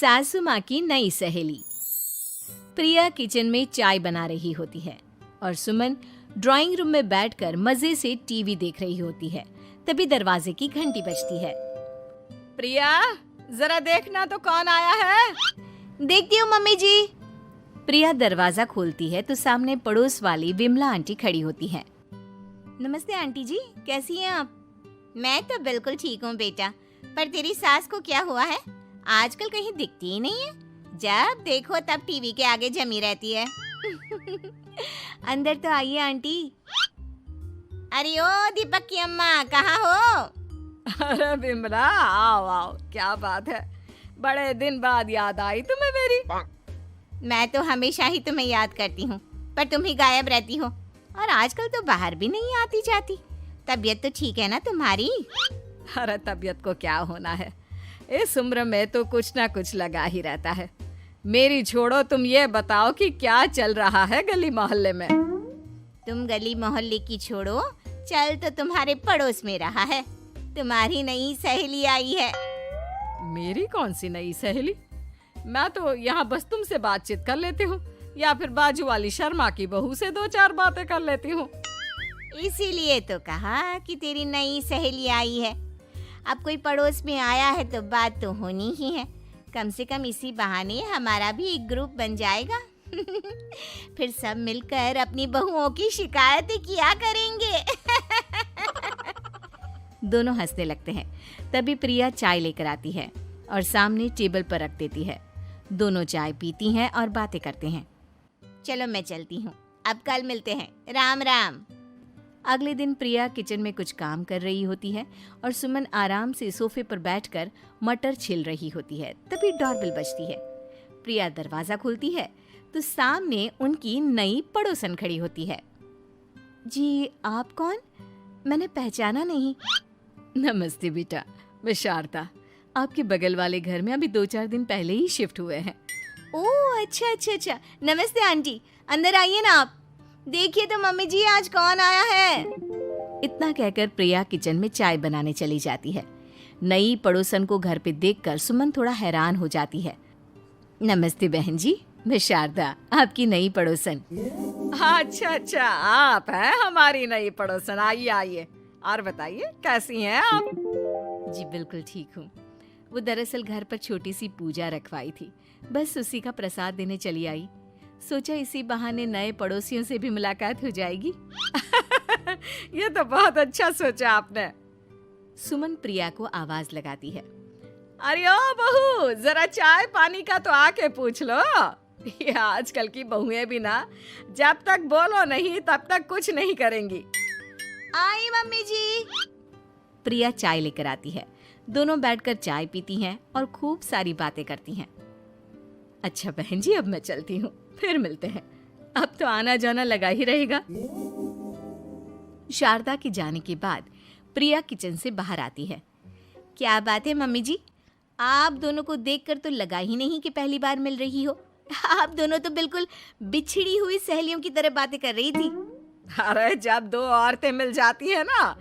सासू माँ की नई सहेली। प्रिया किचन में चाय बना रही होती है और सुमन ड्राइंग रूम में बैठकर मजे से टीवी देख रही होती है। तभी दरवाजे की घंटी बजती है। प्रिया, जरा देखना तो कौन आया है। देखती हूँ मम्मी जी। प्रिया दरवाजा खोलती है तो सामने पड़ोस वाली विमला आंटी खड़ी होती है। नमस्ते आंटी जी, कैसी हैं आप? मैं तो बिल्कुल ठीक हूँ बेटा, पर तेरी सास को क्या हुआ है? आजकल कहीं दिखती ही नहीं है। जब देखो तब टीवी के आगे जमी रहती है। अंदर तो आइए आंटी। अरे ओ दीपक की अम्मा, कहाँ हो? अरे बिमला, आओ आओ, क्या बात है, बड़े दिन बाद याद आई तुम्हें मेरी। मैं तो हमेशा ही तुम्हें याद करती हूँ, पर तुम ही गायब रहती हो और आजकल तो बाहर भी नहीं आती जाती। तबीयत तो ठीक है ना तुम्हारी? अरे तबीयत को क्या होना है, इस उम्र में तो कुछ ना कुछ लगा ही रहता है। मेरी छोड़ो, तुम ये बताओ कि क्या चल रहा है गली मोहल्ले में। तुम गली मोहल्ले की छोड़ो, चल तो तुम्हारे पड़ोस में रहा है। तुम्हारी नई सहेली आई है। मेरी कौन सी नई सहेली? मैं तो यहाँ बस तुमसे बातचीत कर लेती हूँ या फिर बाजू वाली शर्मा की बहू से दो चार बातें कर लेती हूँ। इसीलिए तो कहा कि तेरी नई सहेली आई है। अब कोई पड़ोस में आया है तो बात तो होनी ही है। कम से कम इसी बहाने हमारा भी एक ग्रुप बन जाएगा। फिर सब मिलकर अपनी बहुओं की शिकायतें किया करेंगे। दोनों हंसने लगते हैं। तभी प्रिया चाय लेकर आती है और सामने टेबल पर रख देती है। दोनों चाय पीती हैं और बातें करते हैं। चलो मैं चलती हूँ, अब कल मिलते हैं। राम राम। अगले दिन प्रिया किचन में कुछ काम कर रही होती है और सुमन आराम से सोफे पर बैठकर मटर छिल रही होती है। तभी डोरबेल बजती है। प्रिया दरवाजा खोलती है तो सामने उनकी नई पड़ोसन खड़ी होती है। जी, आप कौन? मैंने पहचाना नहीं। नमस्ते बेटा, मैं शारदा, आपके बगल वाले घर में अभी 2-4 दिन पहले ही शिफ्ट हुए हैं। ओह अच्छा अच्छा अच्छा, नमस्ते आंटी, अंदर आइए ना आप। देखिए तो मम्मी जी, आज कौन आया है। इतना कहकर प्रिया किचन में चाय बनाने चली जाती है। नई पड़ोसन को घर पे देखकर सुमन थोड़ा हैरान हो जाती है। नमस्ते बहन जी, मैं शारदा, आपकी नई पड़ोसन। अच्छा अच्छा, आप हैं हमारी नई पड़ोसन। आइए आइए, और बताइए कैसी हैं आप? जी बिल्कुल ठीक हूँ। वो दरअसल घर पर छोटी सी पूजा रखवाई थी, बस उसी का प्रसाद देने चली आई। सोचा इसी बहाने नए पड़ोसियों से भी मुलाकात हो जाएगी। ये तो बहुत अच्छा सोचा आपने। सुमन प्रिया को आवाज लगाती है। अरे ओ बहू, जरा चाय पानी का तो आके पूछ लो। ये आजकल की बहुएं भी ना, जब तक बोलो नहीं तब तक कुछ नहीं करेंगी। आई मम्मी जी। प्रिया चाय लेकर आती है। दोनों बैठकर चाय पीती हैं और खूब सारी बातें करती हैं। अच्छा बहन जी, अब मैं चलती हूँ, फिर मिलते हैं। अब तो आना जाना लगा ही रहेगा। शारदा के जाने के बाद प्रिया किचन से बाहर आती है। क्या बात है मम्मी जी, आप दोनों को देखकर तो लगा ही नहीं कि पहली बार मिल रही हो। आप दोनों तो बिल्कुल बिछड़ी हुई सहेलियों की तरह बातें कर रही थी। अरे जब दो औरतें मिल जाती है ना,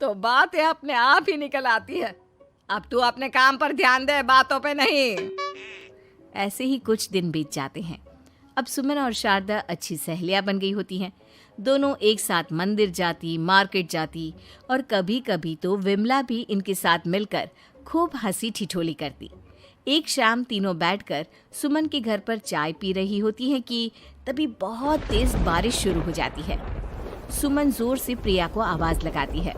तो बातें अपने आप ही निकल आती है। अब तू अपने काम पर ध्यान दे, बातों पे नहीं। ऐसे ही कुछ दिन बीत जाते हैं। अब सुमन और शारदा अच्छी सहेलियां बन गई होती हैं। दोनों एक साथ मंदिर जाती, मार्केट जाती और कभी कभी तो विमला भी इनके साथ मिलकर खूब हंसी ठिठोली करती। एक शाम तीनों बैठकर सुमन के घर पर चाय पी रही होती हैं कि तभी बहुत तेज बारिश शुरू हो जाती है। सुमन जोर से प्रिया को आवाज लगाती है।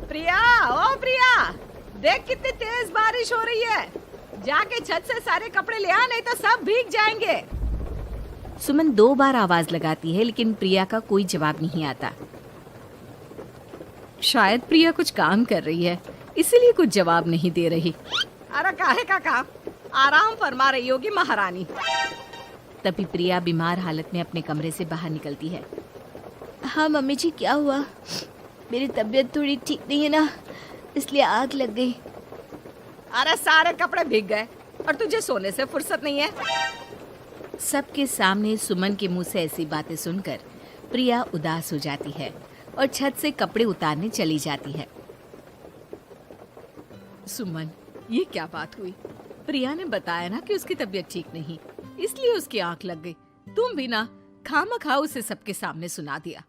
प्रिया, ओ प्रिया, देख कितनी तेज बारिश हो रही है। जाके छत से सारे कपड़े ले आ, नहीं तो सब भीग जाएंगे। सुमन 2 बार आवाज लगाती है लेकिन प्रिया का कोई जवाब नहीं आता। शायद प्रिया कुछ काम कर रही है, इसीलिए कुछ जवाब नहीं दे रही। अरे काहे का काम, आराम फरमा रही होगी महारानी। तभी प्रिया बीमार हालत में अपने कमरे से बाहर निकलती है। हाँ मम्मी जी, क्या हुआ? मेरी तबीयत थोड़ी ठीक नहीं है ना, इसलिए आग लग गई। अरे सारे कपड़े भीग गए और तुझे सोने से फुर्सत नहीं है। सबके सामने सुमन के मुंह से ऐसी बातें सुनकर प्रिया उदास हो जाती है और छत से कपड़े उतारने चली जाती है। सुमन, ये क्या बात हुई? प्रिया ने बताया ना कि उसकी तबीयत ठीक नहीं, इसलिए उसकी आंख लग गई। तुम भी ना खामखा उसे सबके सामने सुना दिया।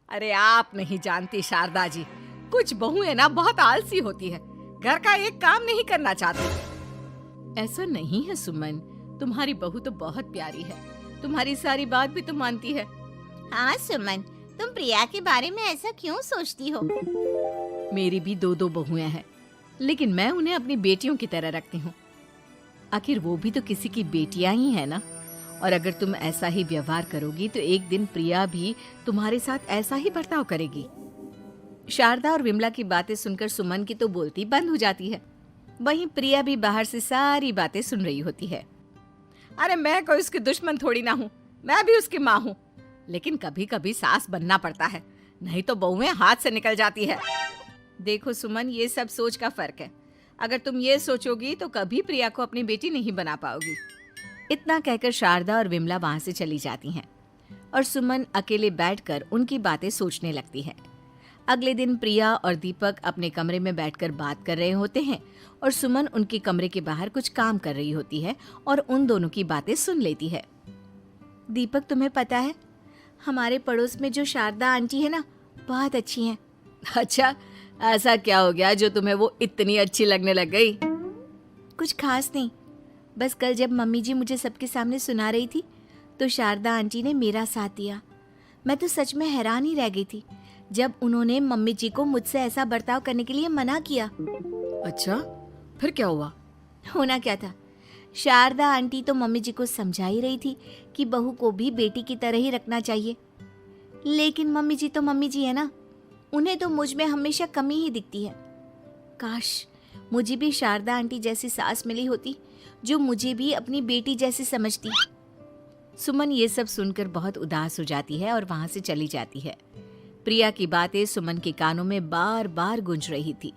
अरे आप नहीं जानती शारदा जी, कुछ बहुएं ना बहुत आलसी होती है, घर का एक काम नहीं करना चाहती। ऐसा नहीं है सुमन, तुम्हारी बहू तो बहुत प्यारी है, तुम्हारी सारी बात भी तो मानती है। हाँ सुमन, तुम प्रिया के बारे में ऐसा क्यों सोचती हो? मेरी भी दो दो बहुएं हैं, लेकिन मैं उन्हें अपनी बेटियों की तरह रखती हूँ। आखिर वो भी तो किसी की बेटियां ही है ना। और अगर तुम ऐसा ही व्यवहार करोगी तो एक दिन प्रिया भी तुम्हारे साथ ऐसा ही बर्ताव करेगी। शारदा और विमला की बातें सुनकर सुमन की तो बोलती बंद हो जाती है। वहीं प्रिया भी बाहर से सारी बातें सुन रही होती है। अरे मैं कोई उसकी दुश्मन थोड़ी ना हूँ, मैं भी उसकी माँ हूँ, लेकिन कभी कभी सास बनना पड़ता है, नहीं तो बहुएं हाथ से निकल जाती है। देखो सुमन, ये सब सोच का फर्क है। अगर तुम ये सोचोगी तो कभी प्रिया को अपनी बेटी नहीं बना पाओगी। इतना कहकर शारदा और विमला वहां से चली जाती हैं और सुमन अकेले बैठकर उनकी बातें सोचने लगती है। अगले दिन प्रिया और दीपक अपने कमरे में बैठकर बात कर रहे होते हैं और सुमन उनके कमरे के बाहर कुछ काम कर रही होती है और उन दोनों की बातें सुन लेती है। दीपक, तुम्हें पता है हमारे पड़ोस में जो शारदा आंटी है ना, बहुत अच्छी हैं। अच्छा, ऐसा क्या हो गया जो तुम्हें वो इतनी अच्छी लगने लग गई? कुछ खास नहीं, बस कल जब मम्मी जी मुझे सबके सामने सुना रही थी तो शारदा आंटी ने मेरा साथ दिया। मैं तो सच में हैरान ही रह गई थी जब उन्होंने मम्मी जी को मुझसे ऐसा बर्ताव करने के लिए मना किया। अच्छा, फिर क्या हुआ? होना क्या था, शारदा आंटी तो मम्मी जी को समझा ही रही थी कि बहू को भी बेटी की तरह ही रखना चाहिए, लेकिन मम्मी जी तो मम्मी जी है ना, उन्हें तो मुझ में हमेशा कमी ही दिखती है। काश मुझे भी शारदा आंटी जैसी सास मिली होती जो मुझे भी अपनी बेटी जैसी समझती। सुमन ये सब सुनकर बहुत उदास हो जाती है और वहां से चली जाती है। प्रिया की बातें सुमन के कानों में बार बार गूंज रही थी।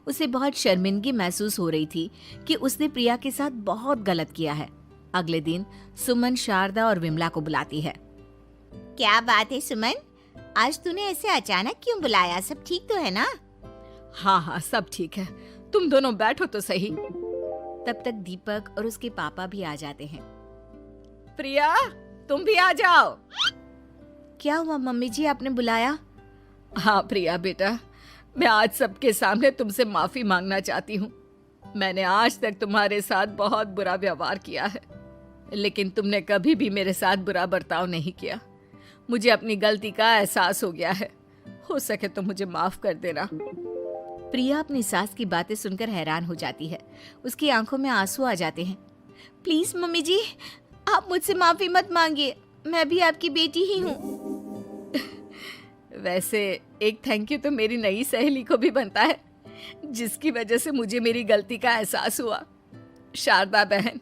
उसे बहुत शर्मिंदगी महसूस हो रही थी कि उसने प्रिया के साथ बहुत गलत किया है। अगले दिन सुमन शारदा और विमला को बुलाती है। क्या बात है सुमन, आज तूने ऐसे अचानक क्यों बुलाया? सब ठीक तो है ना? हाँ हाँ, सब ठीक है, तुम दोनों बैठो तो सही। तब तक दीपक और उसके पापा भी आ जाते हैं। प्रिया, तुम भी आ जाओ। क्या हुआ मम्मी जी, आपने बुलाया? हाँ प्रिया बेटा, मैं आज सबके सामने तुमसे माफी मांगना चाहती हूँ। मैंने आज तक तुम्हारे साथ बहुत बुरा व्यवहार किया है, लेकिन तुमने कभी भी मेरे साथ बुरा बर्ताव नहीं किया। मुझे अपनी गलती का एहसास हो गया है, हो सके तो मुझे माफ कर देना। प्रिया अपनी सास की बातें सुनकर हैरान हो जाती है। उसकी आंखों में आंसू आ जाते हैं। प्लीज मम्मी जी, आप मुझसे माफी मत मांगिए, मैं भी आपकी बेटी ही हूँ। वैसे एक थैंक यू तो मेरी नई सहेली को भी बनता है, जिसकी वजह से मुझे मेरी गलती का एहसास हुआ। शारदा बहन,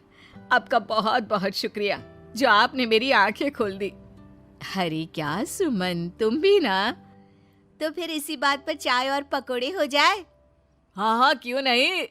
आपका बहुत बहुत शुक्रिया जो आपने मेरी आंखें खोल दी। अरे क्या सुमन, तुम भी ना? तो फिर इसी बात पर चाय और पकोड़े हो जाए? हाँ हाँ, क्यों नहीं।